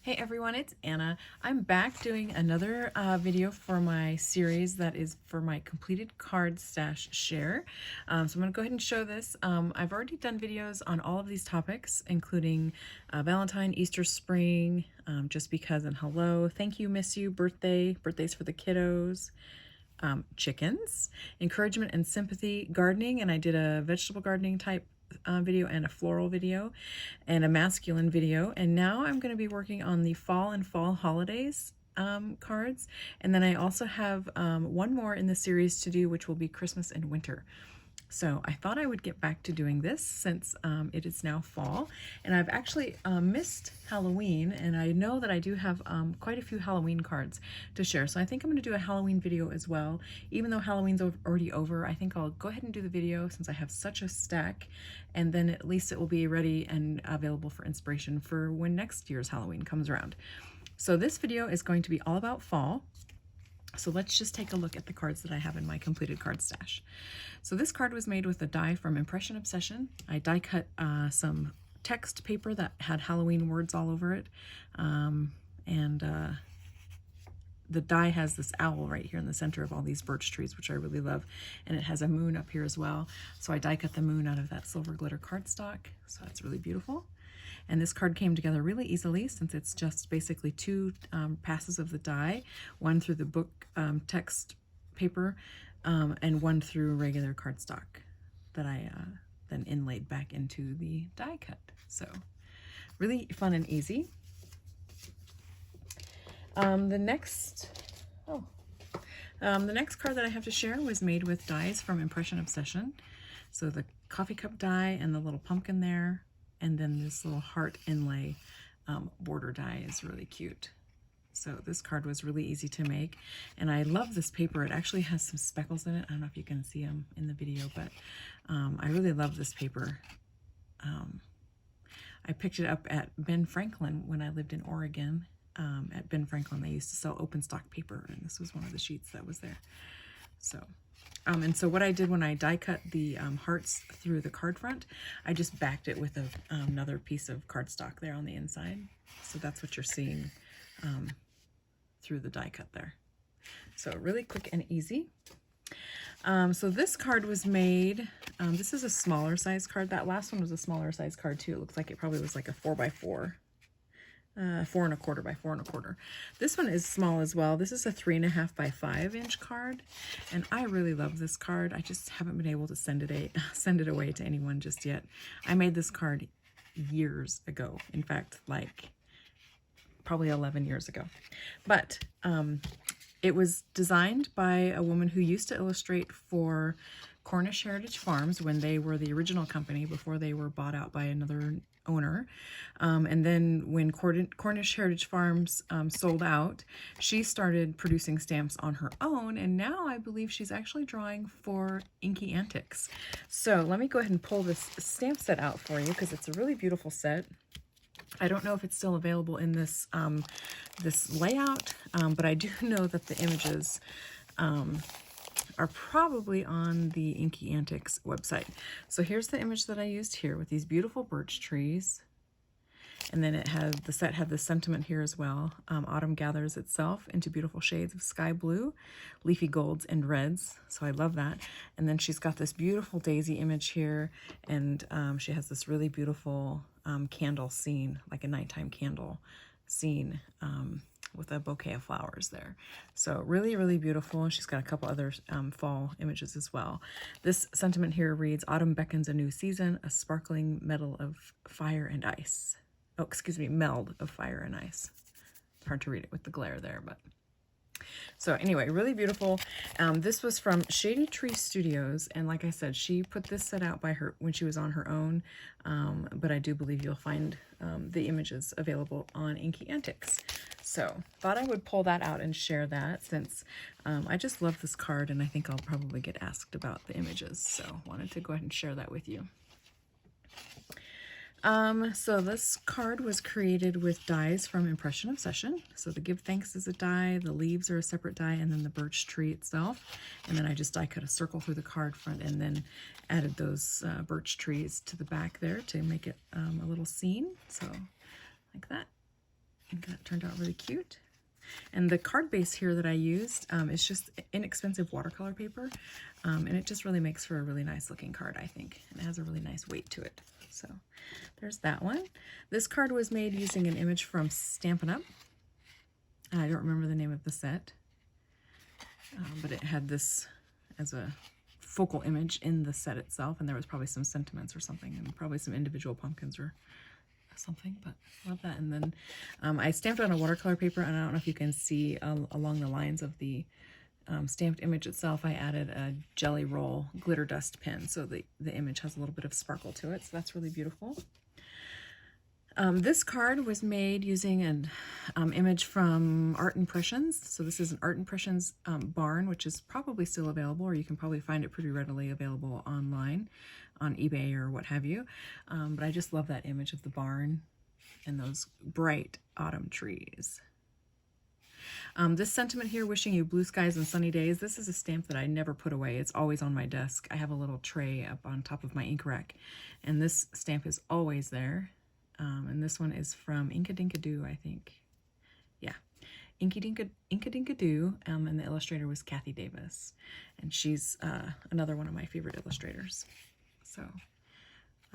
Hey everyone, it's Anna. I'm back doing another video for my series that is for my completed card stash share. So I'm going to go ahead and show this. I've already done videos on all of these topics, including Valentine, Easter, spring, just because and hello, thank you, miss you, birthdays for the kiddos, chickens, encouragement and sympathy, gardening, and I did a vegetable gardening type video and a floral video and a masculine video, and now I'm going to be working on the fall and fall holidays cards, and then I also have one more in the series to do, which will be Christmas and winter. So I thought I would get back to doing this since it is now fall, and I've actually missed Halloween, and I know that I do have quite a few Halloween cards to share. So I think I'm going to do a Halloween video as well. Even though Halloween's already over, I think I'll go ahead and do the video since I have such a stack, and then at least it will be ready and available for inspiration for when next year's Halloween comes around. So this video is going to be all about fall. So let's just take a look at the cards that I have in my completed card stash. So this card was made with a die from Impression Obsession. I die cut some text paper that had Halloween words all over it. The die has this owl right here in the center of all these birch trees, which I really love. And it has a moon up here as well. So I die cut the moon out of that silver glitter cardstock. So that's really beautiful. And this card came together really easily since it's just basically two passes of the die, one through the book text paper and one through regular cardstock that I then inlaid back into the die cut. So really fun and easy. The next card that I have to share was made with dies from Impression Obsession. So the coffee cup die and the little pumpkin there, and then this little heart inlay border die is really cute. So this card was really easy to make, and I love this paper. It actually has some speckles in it. I don't know if you can see them in the video, but I really love this paper. I picked it up at Ben Franklin when I lived in Oregon. At Ben Franklin, they used to sell open stock paper, and this was one of the sheets that was there. So, and so what I did when I die cut the hearts through the card front, I just backed it with another piece of cardstock there on the inside. So that's what you're seeing through the die cut there. So really quick and easy. So this card was made, this is a smaller size card. That last one was a smaller size card too. It looks like it probably was like a 4x4. 4 1/4 by 4 1/4. This one is small as well. This is a 3.5 by 5 inch card, and I really love this card. I just haven't been able to send it away to anyone just yet. I made this card years ago. In fact, like probably 11 years ago. But it was designed by a woman who used to illustrate for Cornish Heritage Farms when they were the original company before they were bought out by another owner. And then when Cornish Heritage Farms sold out, she started producing stamps on her own, and now I believe she's actually drawing for Inky Antics. So let me go ahead and pull this stamp set out for you because it's a really beautiful set. I don't know if it's still available in this this layout, but I do know that the images are probably on the Inky Antics website. So here's the image that I used here with these beautiful birch trees. And then the set had this sentiment here as well. Autumn gathers itself into beautiful shades of sky blue, leafy golds, and reds. So I love that. And then she's got this beautiful daisy image here, and she has this really beautiful candle scene, like a nighttime candle scene, with a bouquet of flowers there. So really, really beautiful. And she's got a couple other fall images as well. This sentiment here reads, "Autumn beckons a new season, a sparkling medal of fire and ice." Oh, excuse me, meld of fire and ice. Hard to read it with the glare there, but. So anyway, really beautiful. This was from Shady Tree Studios, and like I said, she put this set out by her when she was on her own, but I do believe you'll find the images available on Inky Antics. So thought I would pull that out and share that since I just love this card, and I think I'll probably get asked about the images, so wanted to go ahead and share that with you. So this card was created with dies from Impression Obsession. So the Give Thanks is a die, the leaves are a separate die, and then the birch tree itself. And then I just die cut a circle through the card front and then added those birch trees to the back there to make it a little scene. So like that. And that turned out really cute. And the card base here that I used is just inexpensive watercolor paper. And it just really makes for a really nice looking card, I think. And it has a really nice weight to it. So there's that one. This card was made using an image from Stampin' Up. I don't remember the name of the set. But it had this as a focal image in the set itself. And there was probably some sentiments or something. And probably some individual pumpkins or something, but I love that. And then I stamped on a watercolor paper, and I don't know if you can see along the lines of the stamped image itself, I added a jelly roll glitter dust pen, so the image has a little bit of sparkle to it, so that's really beautiful. This card was made using an image from Art Impressions. So this is an Art Impressions barn, which is probably still available, or you can probably find it pretty readily available online on eBay or what have you. But I just love that image of the barn and those bright autumn trees. This sentiment here, wishing you blue skies and sunny days, this is a stamp that I never put away. It's always on my desk. I have a little tray up on top of my ink rack, and this stamp is always there. And this one is from Inka Dinka Doo, I think. Yeah, Inka Dinka Doo, and the illustrator was Kathy Davis. And she's another one of my favorite illustrators. So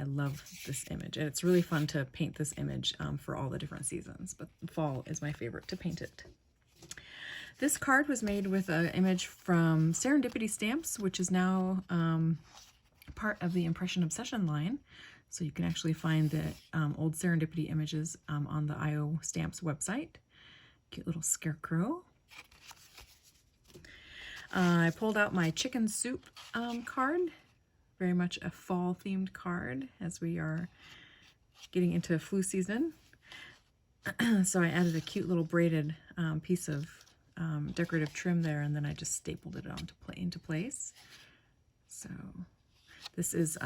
I love this image. And it's really fun to paint this image for all the different seasons, but fall is my favorite to paint it. This card was made with an image from Serendipity Stamps, which is now part of the Impression Obsession line. So you can actually find the old Serendipity images on the IO Stamps website. Cute little scarecrow. I pulled out my chicken soup card. Very much a fall themed card as we are getting into flu season. So I added a cute little braided piece of decorative trim there, and then I just stapled it into place. So this is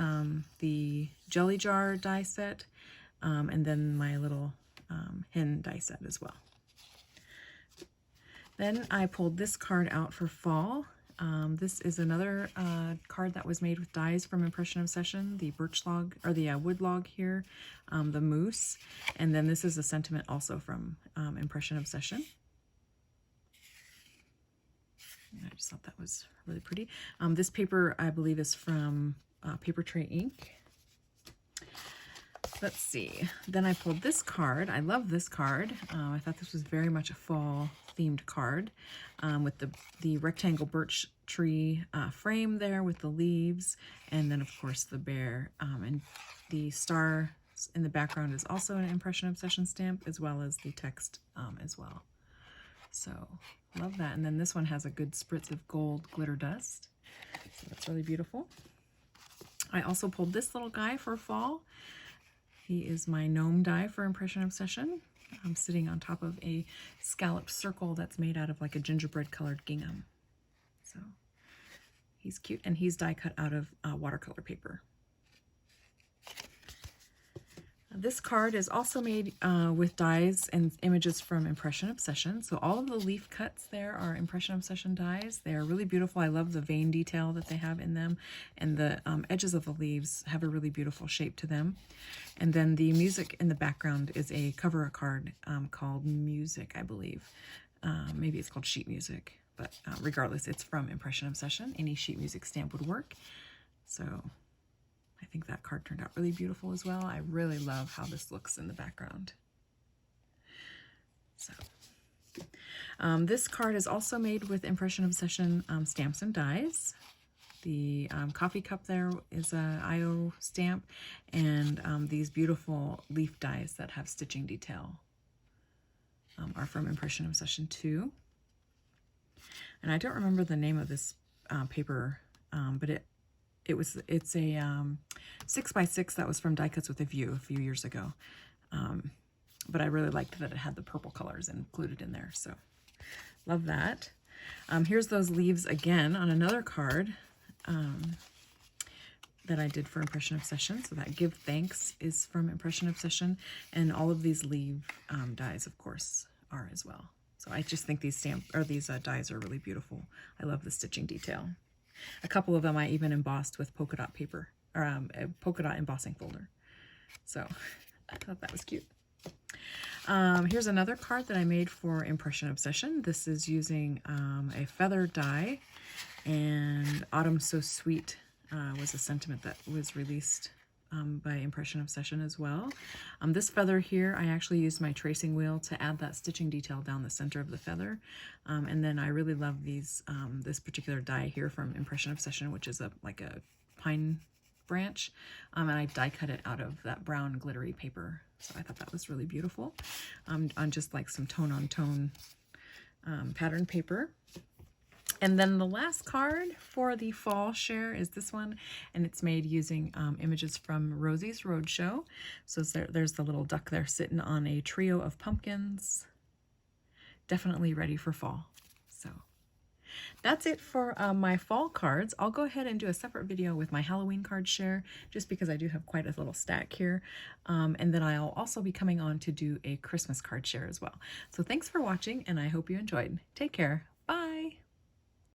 the jelly jar die set, and then my little hen die set as well. Then I pulled this card out for fall. This is another card that was made with dies from Impression Obsession, the birch log, or the wood log here, the moose, and then this is a sentiment also from Impression Obsession. I just thought that was really pretty. This paper, I believe, is from Paper Tray Ink. Let's see. Then I pulled this card. I love this card. I thought this was very much a fall themed card with the rectangle birch tree frame there with the leaves, and then of course the bear, and the star in the background is also an Impression Obsession stamp, as well as the text as well. So love that. And then this one has a good spritz of gold glitter dust, so that's really beautiful. I also pulled this little guy for fall. He is my gnome die for Impression Obsession. I'm sitting on top of a scalloped circle that's made out of like a gingerbread colored gingham. So he's cute, and he's die cut out of watercolor paper. This card is also made with dies and images from Impression Obsession. So all of the leaf cuts there are Impression Obsession dies. They are really beautiful. I love the vein detail that they have in them, and the edges of the leaves have a really beautiful shape to them. And then the music in the background is a cover card called Music, I believe. Maybe it's called Sheet Music, but regardless, it's from Impression Obsession. Any sheet music stamp would work. So I think that card turned out really beautiful as well. I really love how this looks in the background. So this card is also made with Impression Obsession stamps and dies. The coffee cup there is a IO stamp, and these beautiful leaf dies that have stitching detail are from Impression Obsession 2. And I don't remember the name of this paper, but it's a 6x6 that was from Die Cuts with a View a few years ago. But I really liked that it had the purple colors included in there, so love that. Here's those leaves again on another card that I did for Impression Obsession. So that Give Thanks is from Impression Obsession, and all of these leaf dies, of course, are as well. So I just think these dies are really beautiful. I love the stitching detail. A couple of them I even embossed with polka dot paper, or a polka dot embossing folder. So I thought that was cute. Here's another card that I made for Impression Obsession. This is using a feather die, and Autumn So Sweet was a sentiment that was released by Impression Obsession as well. This feather here, I actually used my tracing wheel to add that stitching detail down the center of the feather. And then I really love these this particular die here from Impression Obsession, which is like a pine branch, and I die cut it out of that brown glittery paper. So I thought that was really beautiful on just like some tone on tone pattern paper. And then the last card for the fall share is this one, and it's made using images from Rosie's Roadshow. So there's the little duck there sitting on a trio of pumpkins, definitely ready for fall. So that's it for my fall cards. I'll go ahead and do a separate video with my Halloween card share, just because I do have quite a little stack here. And then I'll also be coming on to do a Christmas card share as well. So thanks for watching, and I hope you enjoyed. Take care.